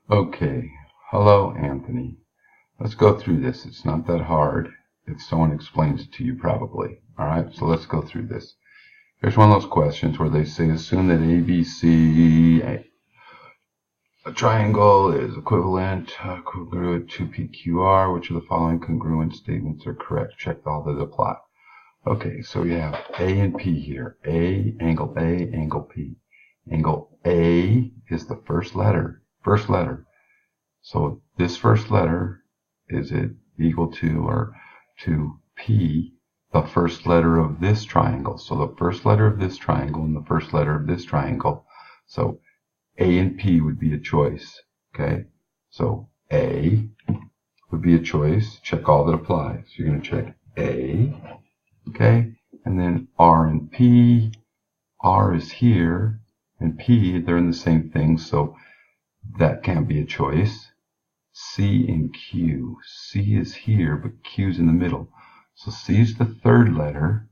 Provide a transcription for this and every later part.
Okay, hello Anthony. Let's go through this. It's not that hard if someone explains it to you probably. Alright, so let's go through this. Here's one of those questions where they say assume that ABC, a triangle, is equivalent, congruent to PQR. Which of the following congruent statements are correct? Check all that apply. Okay, so we have A and P here. Angle A, angle P. Angle A is the first letter. So this first letter, is it equal to or to P, the first letter of this triangle? So the first letter of this triangle and the first letter of this triangle. So A and P would be a choice. Okay, so A would be a choice. Check all that apply. So you're going to check A. Okay, and then R and P. R is here, and P, they're in the same thing, so that can't be a choice. C and Q. C is here, but Q's in the middle. So C is the third letter,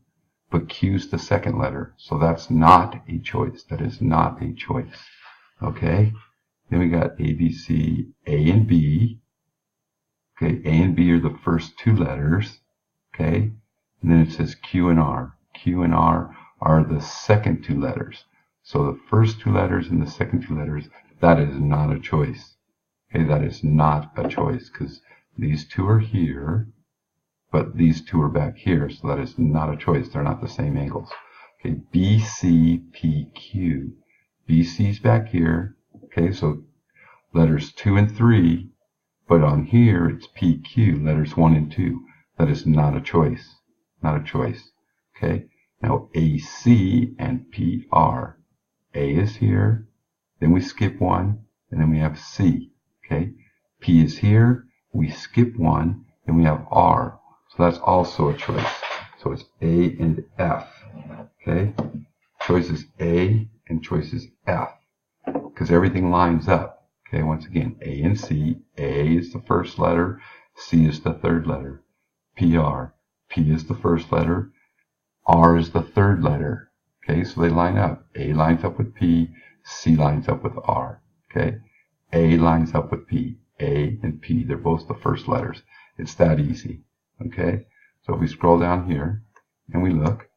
but Q's the second letter. So that's not a choice. That is not a choice. Okay? Then we got A, B, C, A and B. Okay, A and B are the first two letters. Okay? And then it says Q and R. Q and R are the second two letters. So the first two letters and the second two letters, that is not a choice. Okay, that is not a choice because these two are here, but these two are back here. So that is not a choice. They're not the same angles. Okay, B, C, P, Q. BC is back here. Okay, so letters 2 and 3, but on here it's PQ, letters 1 and 2. That is not a choice. Not a choice. Okay, now AC and PR. A is here, then we skip one, and then we have C. Okay, P is here, we skip one, then we have R. So that's also a choice. So it's A and F. Okay, choice is A and choice is F because everything lines up. Okay, once again, A and C. A is the first letter, C is the third letter. PR. P is the first letter, R is the third letter. Okay, so they line up. A lines up with P, C lines up with R. Okay, A lines up with P. A and P, they're both the first letters. It's that easy. Okay, so if we scroll down here and we look,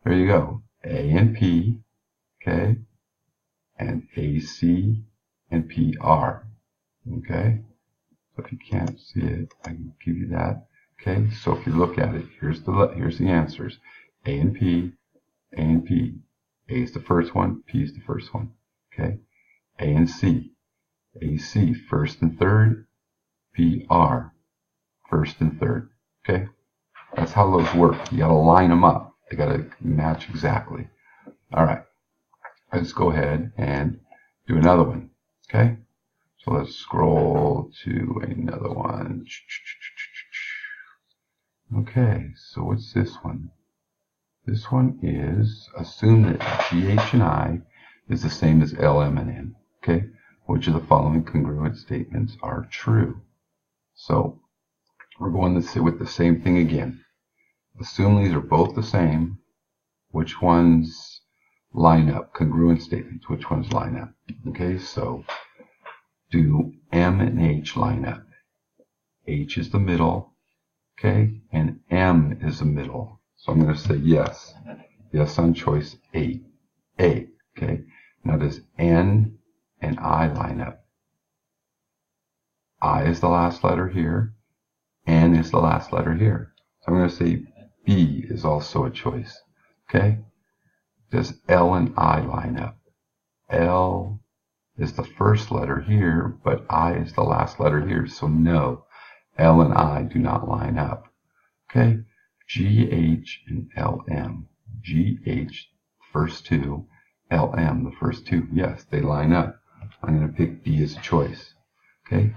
there you go. A and P, okay, and AC and PR. Okay, so if you can't see it, I can give you that. Okay, so if you look at it, here's the answers. A and P, A and P. A is the first one, P is the first one. Okay, A and C. AC, first and third. PR, first and third. Okay, that's how those work. You got to line them up. They got to match exactly. All right, let's go ahead and do another one. Okay, so let's scroll to another one. Okay, so what's this one? This one is assume that GH and I is the same as LM and N. Okay, which of the following congruent statements are true? So we're going to sit with the same thing again. Assume these are both the same. Which ones line up? Congruent statements. Which ones line up? Okay, so do M and H line up? H is the middle. Okay, and M is the middle. So I'm going to say yes. Yes on choice A. A. Okay, now does N and I line up? I is the last letter here. N is the last letter here. So I'm going to say B is also a choice. Okay, does L and I line up? L is the first letter here, but I is the last letter here. So no, L and I do not line up. Okay, GH and LM. GH, first two. LM, the first two. Yes, they line up. I'm going to pick D as a choice. Okay,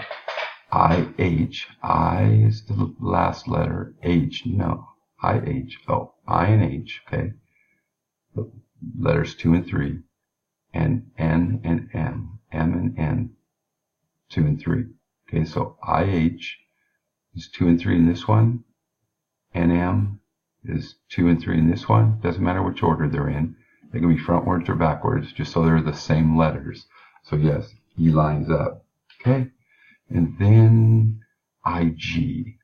IH. I is the last letter. H, no. IH. Oh, I and H. Okay, the letters 2 and 3. And N and M. M and N. 2 and 3. Okay, so IH is 2 and 3 in this one. NM is 2 and 3 in this one. Doesn't matter which order they're in. They can be frontwards or backwards, just so they're the same letters. So yes, E lines up. Okay? And then IG.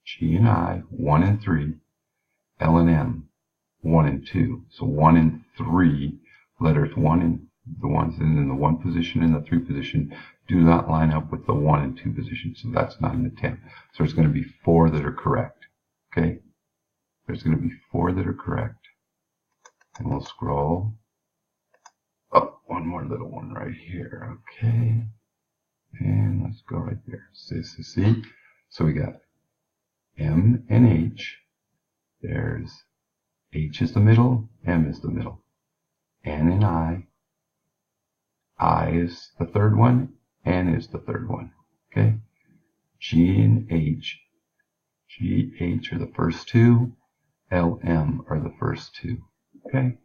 G and I, 1 and 3. L and M, 1 and 2. So 1 and 3, letters 1 and the ones in the 1 position and the 3 position do not line up with the 1 and 2 position. So that's not an attempt. So there's going to be 4 that are correct. Okay? There's going to be 4 that are correct. And we'll scroll up one more little one right here. Okay. And let's go right there. See? So we got M and H. There's H is the middle, M is the middle. N and I is the third one, N is the third one. Okay? G and H. G, H are the first 2. L, M are the first 2. Okay?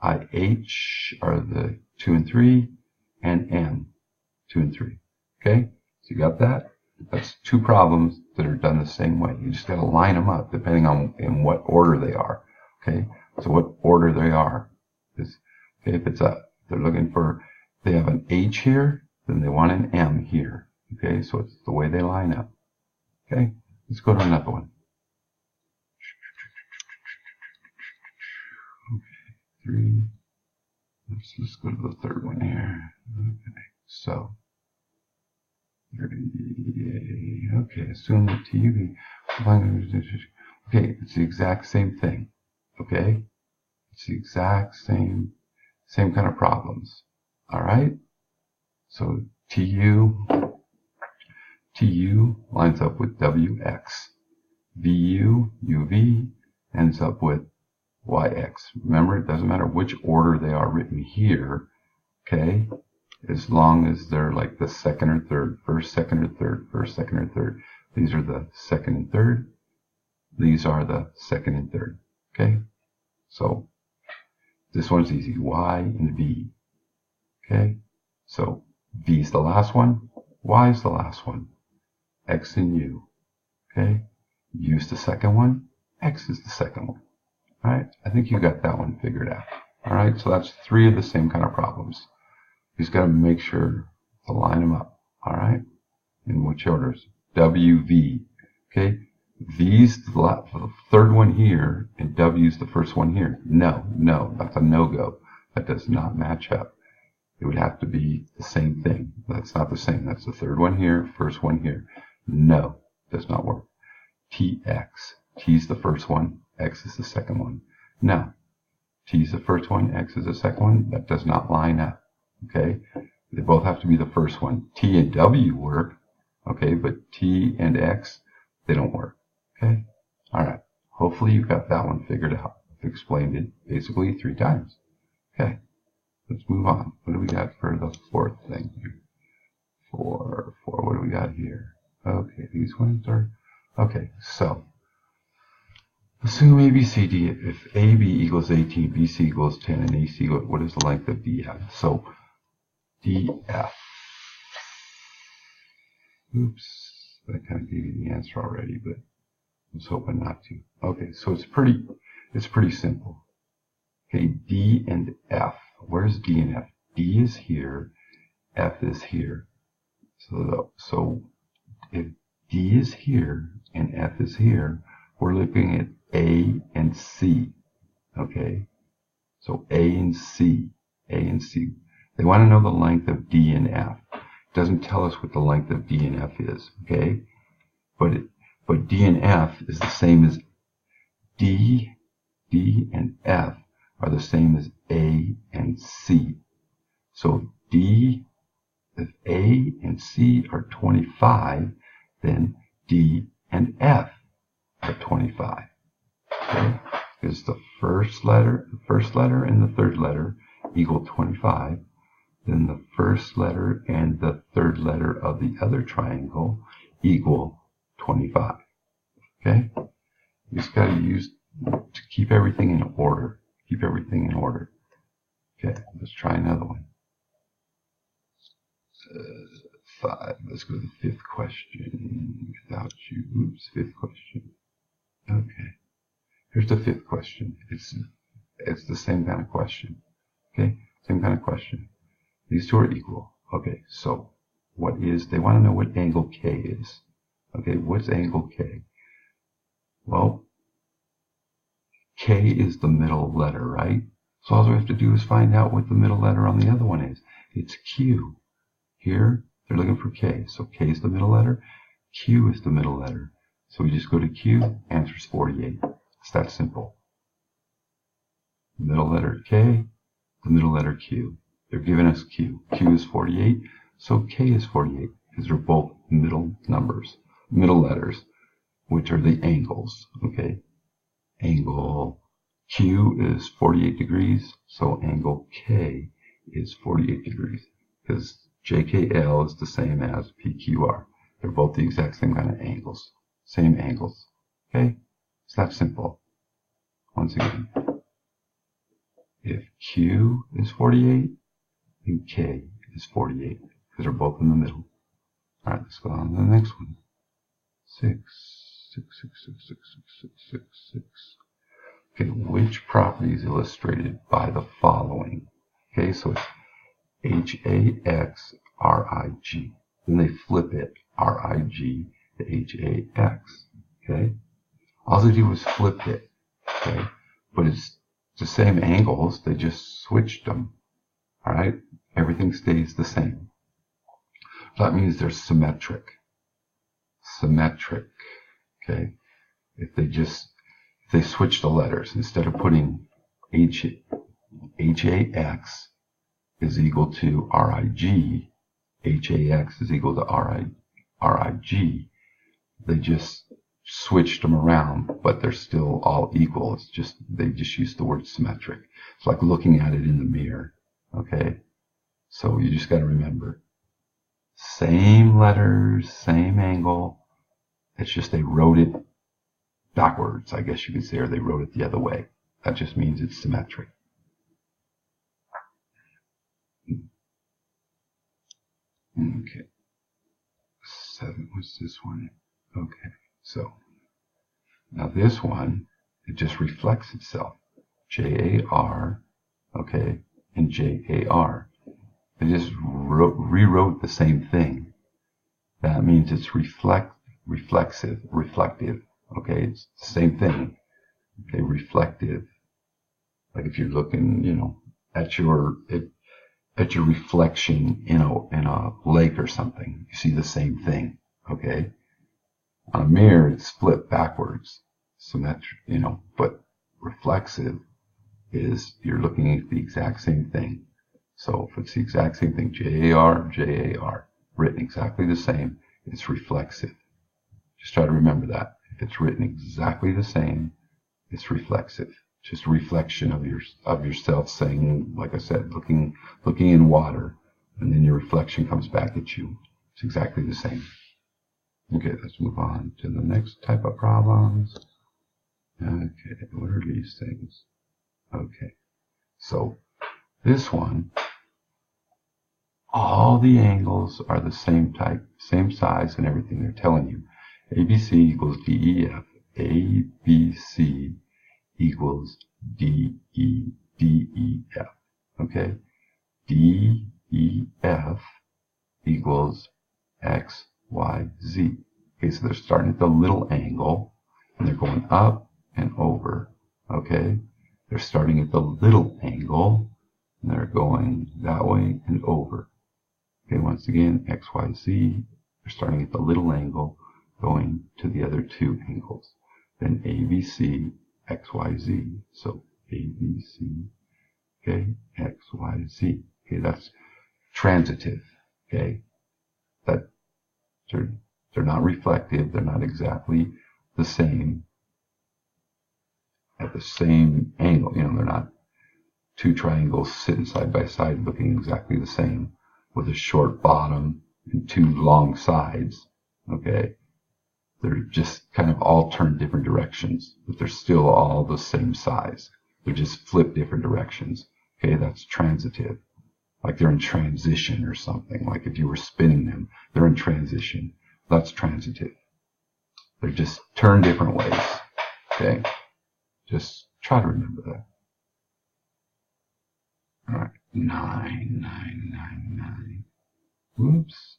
I, H are the 2 and 3, and M, 2 and 3. Okay? So you got that? That's 2 problems that are done the same way. You just got to line them up depending on in what order they are. Okay? So what order they are is, okay, if it's they're looking for, they have an H here, then they want an M here. Okay? So it's the way they line up. Okay? Let's go to another one. Okay, 3. Let's go to the third one here. Okay, so 30. Okay, assume that TV. Okay, it's the exact same thing. Okay, it's the exact same kind of problems. All right. So TU lines up with WX. VU, UV ends up with YX. Remember, it doesn't matter which order they are written here, okay? As long as they're like the second or third, first, second, or third, first, second, or third. These are the second and third. These are the second and third, okay? So this one's easy, Y and V, okay? So V is the last one, Y is the last one, X and U, okay? U is the second one, X is the second one. All right, I think you got that one figured out. All right, so that's 3 of the same kind of problems. You just got to make sure to line them up. All right, in which orders? W, V. Okay, V's the third one here, and W's the first one here. No, that's a no-go. That does not match up. It would have to be the same thing. That's not the same. That's the third one here, first one here. No, does not work. TX. T's the first one, X is the second one. No. T's the first one, X is the second one. That does not line up. Okay? They both have to be the first one. T and W work. Okay, but T and X, they don't work. Okay? Alright. Hopefully you got that one figured out. I've explained it basically 3 times. Okay. Let's move on. What do we got for the 4th thing here? 4. What do we got here? Okay, these ones are... Okay, so assume ABCD. If AB equals 18, BC equals 10, and AC equals, what is the length of DF? So DF. Oops, I kind of gave you the answer already, but I was hoping not to. Okay, so it's pretty simple. Okay, D and F. Where's D and F? D is here, F is here. So if D is here and F is here, we're looking at A and C. Okay? So A and C. They want to know the length of D and F. It doesn't tell us what the length of D and F is. Okay? But D and F is the same as D and F are the same as A and C. So if A and C are 25, then D and F are 25. Okay? Because the first letter and the third letter equal 25, then the first letter and the third letter of the other triangle equal 25. Okay? You just got to keep everything in order. Keep everything in order. Okay, let's try another one. 5. Let's go to the 5th question without you. Oops, 5th question. Okay. Here's the 5th question. It's the same kind of question. Okay? Same kind of question. These two are equal. Okay, so they want to know what angle K is. Okay, what's angle K? Well, K is the middle letter, right? So all we have to do is find out what the middle letter on the other one is. It's Q. Here, they're looking for K. So K is the middle letter. Q is the middle letter. So we just go to Q, answer's 48. It's that simple. Middle letter K, the middle letter Q. They're giving us Q. Q is 48, so K is 48, because they're both middle numbers, middle letters, which are the angles, okay? Angle Q is 48 degrees, so angle K is 48 degrees, because JKL is the same as PQR. They're both the exact same kind of angles, same angles, okay? It's that simple. Once again, if Q is 48, then K is 48, because they're both in the middle. All right, let's go on to the next one. 6, 6, 6, 6, 6, 6, 6, 6, 6. Okay, which property is illustrated by the following? Okay, so it's HAX, RIG. Then they flip it, RIG to HAX. Okay? All they do is flip it. Okay? But it's the same angles, they just switched them. Alright? Everything stays the same. That means they're symmetric. Symmetric. Okay? If they switch the letters, instead of putting HAX is equal to RIG, HAX is equal to RIG, they just switched them around, but they're still all equal. It's just, they just use the word symmetric. It's like looking at it in the mirror. Okay? So you just got to remember, same letters, same angle. It's just they wrote it backwards, I guess you could say, or they wrote it the other way. That just means it's symmetric. Okay. 7, what's this one? Okay, so now this one, it just reflects itself. JAR, okay, and JAR. They just rewrote the same thing. That means it's reflective. Okay, it's the same thing. Okay, reflective. Like if you're looking, you know, at your reflection in a lake or something, you see the same thing. Okay, on a mirror it's flipped backwards, symmetric, you know, but reflexive is you're looking at the exact same thing. So if it's the exact same thing, JAR, written exactly the same, it's reflexive. Just try to remember that. If it's written exactly the same, it's reflexive. Just a reflection of yourself saying, like I said, looking in water, and then your reflection comes back at you. It's exactly the same. Okay, let's move on to the next type of problems. Okay, what are these things? Okay, so this one, all the angles are the same type, same size and everything. They're telling you ABC equals DEF, ABC equals DEF, okay? DEF equals XYZ. Okay, so they're starting at the little angle, and they're going up and over, okay? They're starting at the little angle, and they're going that way and over. Okay, once again, XYZ, they're starting at the little angle, going to the other two angles. Then ABC, XYZ. So ABC, okay, XYZ. Okay, that's transitive. Okay, that they're not reflective. They're not exactly the same at the same angle. You know, they're not two triangles sitting side by side looking exactly the same with a short bottom and two long sides. Okay. They're just kind of all turned different directions, but they're still all the same size. They're just flipped different directions. Okay, that's transitive. Like they're in transition or something. Like if you were spinning them, they're in transition. That's transitive. They're just turned different ways. Okay, just try to remember that. All right, 9, 9, 9, 9. Whoops.